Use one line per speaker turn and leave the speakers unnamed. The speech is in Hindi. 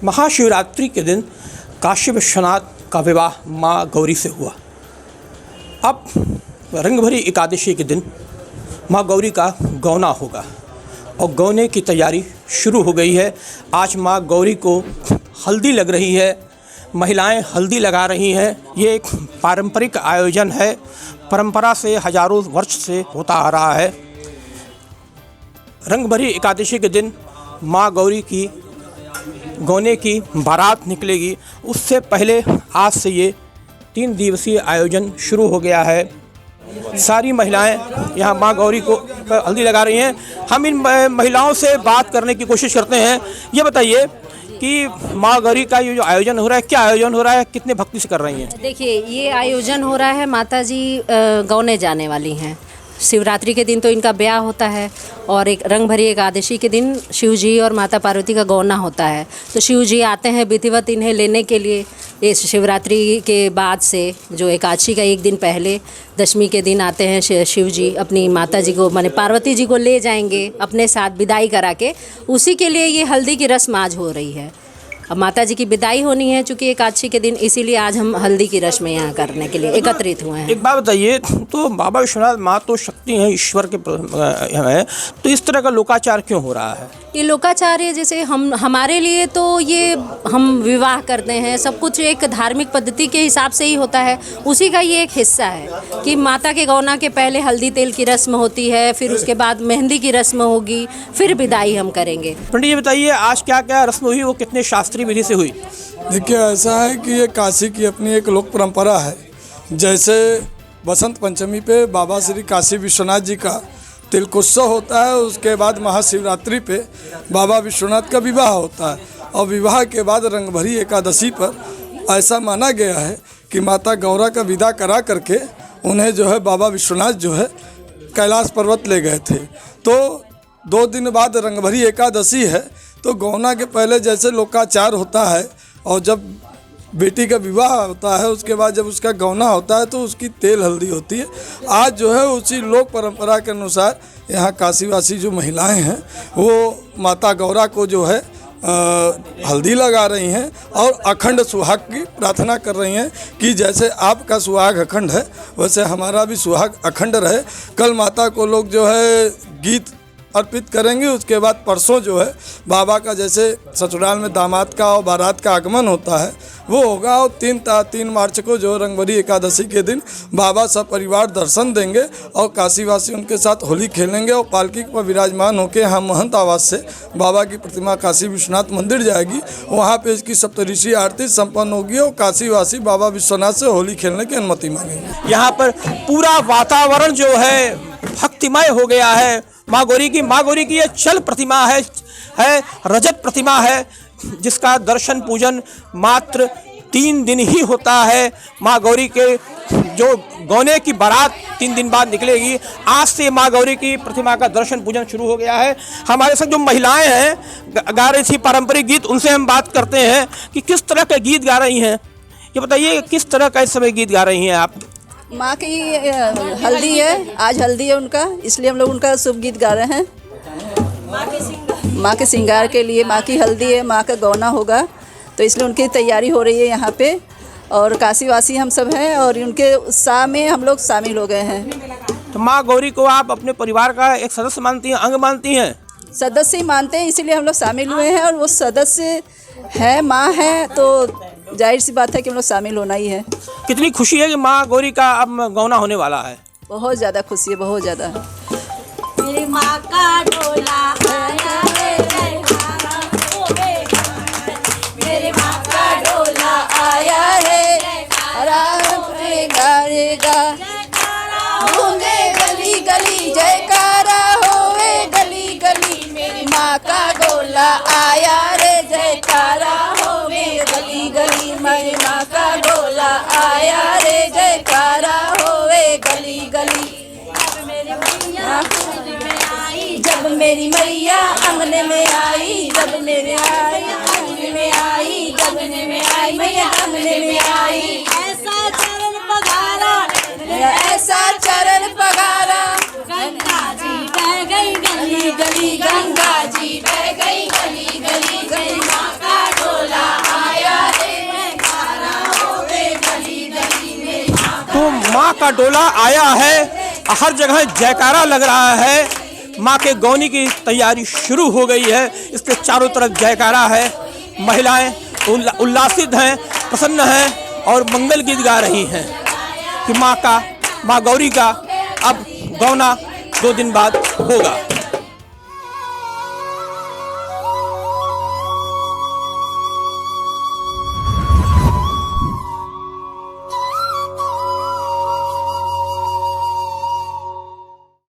महाशिवरात्रि के दिन काशी विश्वनाथ का विवाह माँ गौरी से हुआ। अब रंगभरी एकादशी के दिन माँ गौरी का गौना होगा और गौने की तैयारी शुरू हो गई है। आज माँ गौरी को हल्दी लग रही है, महिलाएं हल्दी लगा रही हैं। ये एक पारंपरिक आयोजन है, परंपरा से हजारों वर्ष से होता आ रहा है। रंगभरी एकादशी के दिन माँ गौरी की गौने की बारात निकलेगी। उससे पहले आज से ये 3 दिवसीय आयोजन शुरू हो गया है। सारी महिलाएं यहाँ माँ गौरी को हल्दी लगा रही हैं। हम इन महिलाओं से बात करने की कोशिश करते हैं। ये बताइए कि माँ गौरी का ये जो आयोजन हो रहा है, क्या आयोजन हो रहा है, कितने भक्ति से कर रही हैं?
देखिए, ये आयोजन हो रहा है, माता जी गौने जाने वाली हैं। शिवरात्रि के दिन तो इनका ब्याह होता है और एक रंगभरी एकादशी के दिन शिव जी और माता पार्वती का गौना होता है। तो शिव जी आते हैं विधिवत इन्हें लेने के लिए। इस शिवरात्रि के बाद से जो एकादशी का एक दिन पहले दशमी के दिन आते हैं शिव जी अपनी माता जी को माने पार्वती जी को ले जाएंगे अपने साथ विदाई करा के। उसी के लिए ये हल्दी की रस्म आज हो रही है। अब माता जी की विदाई होनी है चूँकि एकादशी के दिन, इसीलिए आज हम हल्दी की रस्म यहाँ करने के लिए एकत्रित हुए हैं।
एक बात बताइए, तो बाबा विश्वनाथ माँ तो शक्ति हैं, ईश्वर के हैं, तो इस तरह का लोकाचार क्यों हो रहा है?
ये लोकाचार है, जैसे हमारे लिए तो ये हम विवाह करते हैं, सब कुछ एक धार्मिक पद्धति के हिसाब से ही होता है। उसी का ये एक हिस्सा है कि माता के गौना के पहले हल्दी तेल की रस्म होती है, फिर उसके बाद मेहंदी की रस्म होगी, फिर विदाई हम करेंगे।
पंडित जी बताइए, आज क्या क्या रस्म हुई, वो कितने शास्त्रीय विधि से हुई?
देखिए, ऐसा है कि ये काशी की अपनी एक लोक परंपरा है। जैसे बसंत पंचमी पे बाबा श्री काशी विश्वनाथ जी का तिलकोत्सव होता है, उसके बाद महाशिवरात्रि पे बाबा विश्वनाथ का विवाह होता है और विवाह के बाद रंगभरी एकादशी पर ऐसा माना गया है कि माता गौरा का विदा करा करके उन्हें जो है बाबा विश्वनाथ जो है कैलाश पर्वत ले गए थे। तो 2 दिन बाद रंगभरी एकादशी है, तो गौना के पहले जैसे लोकाचार होता है और जब बेटी का विवाह होता है उसके बाद जब उसका गौना होता है तो उसकी तेल हल्दी होती है। आज जो है उसी लोक परंपरा के अनुसार यहाँ काशीवासी जो महिलाएं हैं वो माता गौरा को जो है हल्दी लगा रही हैं और अखंड सुहाग की प्रार्थना कर रही हैं कि जैसे आपका सुहाग अखंड है वैसे हमारा भी सुहाग अखंड रहे। कल माता को लोग जो है गीत अर्पित करेंगे। उसके बाद परसों जो है बाबा का जैसे ससुराल में दामाद का और बारात का आगमन होता है वो होगा और 3 मार्च को जो रंगभरी एकादशी के दिन बाबा सब परिवार दर्शन देंगे और काशीवासी उनके साथ होली खेलेंगे और पालकी पर विराजमान होकर यहाँ महंत आवास से बाबा की प्रतिमा काशी विश्वनाथ मंदिर जाएगी। वहाँ पे इसकी सप्तऋषि आरती संपन्न होगी और काशीवासी बाबा विश्वनाथ से होली खेलने की अनुमति मांगेंगे।
यहाँ पर पूरा वातावरण जो है भक्तिमय हो गया है। माँ गौरी की ये चल प्रतिमा है रजत प्रतिमा है, जिसका दर्शन पूजन मात्र 3 दिन ही होता है। माँ गौरी के जो गौने की बारात 3 दिन बाद निकलेगी। आज से माँ गौरी की प्रतिमा का दर्शन पूजन शुरू हो गया है। हमारे साथ जो महिलाएं हैं गा रही थी पारंपरिक गीत, उनसे हम बात करते हैं कि किस तरह के गीत गा रही हैं। ये बताइए, किस तरह का इस समय गीत गा रही हैं आप?
माँ की हल्दी है, आज हल्दी है उनका, इसलिए हम लोग उनका शुभ गीत गा रहे हैं। माँ के श्रृंगार के लिए माँ की हल्दी है, माँ का गौना होगा, तो इसलिए उनकी तैयारी हो रही है यहाँ पे। और काशीवासी हम सब हैं और उनके उत्साह में हम लोग शामिल हो गए हैं।
तो माँ गौरी को आप अपने परिवार का एक सदस्य मानती हैं, अंग मानती हैं?
सदस्य ही मानते हैं, इसीलिए हम लोग शामिल हुए हैं। और वो सदस्य है, माँ है, तो जाहिर सी बात है कि हम लोग शामिल होना ही है।
कितनी खुशी है कि माँ गौरी का अब गौना होने वाला है?
बहुत ज़्यादा खुशी है, बहुत ज़्यादा।
मेरी माँ का डोला आया है, मेरी माँ का डोला आया है, होंगे गली गली जयकारा होवे गली गली। मेरी माँ का डोला आया रे, जयकारा होवे गली गली। मेरी माँ का डोला आया रे, जयकारा होवे गली गली। जब मेरी मैया अंगने में आई, जब मेरे आई अंगने में आई, जब में आई मैया अंगने में आई। ऐसा चरण पगारा, ऐसा चरण पगारा, गंगा जी बह गई गली गली, गंगा जी बह गई गली गली। गई माँ का डोला
तो माँ का डोला आया है, हर जगह जयकारा लग रहा है। माँ के गौनी की तैयारी शुरू हो गई है, इसके चारों तरफ जयकारा है। महिलाएं उल्लासित हैं, प्रसन्न हैं और मंगल गीत गा रही हैं कि माँ गौरी का अब गौना 2 दिन बाद होगा।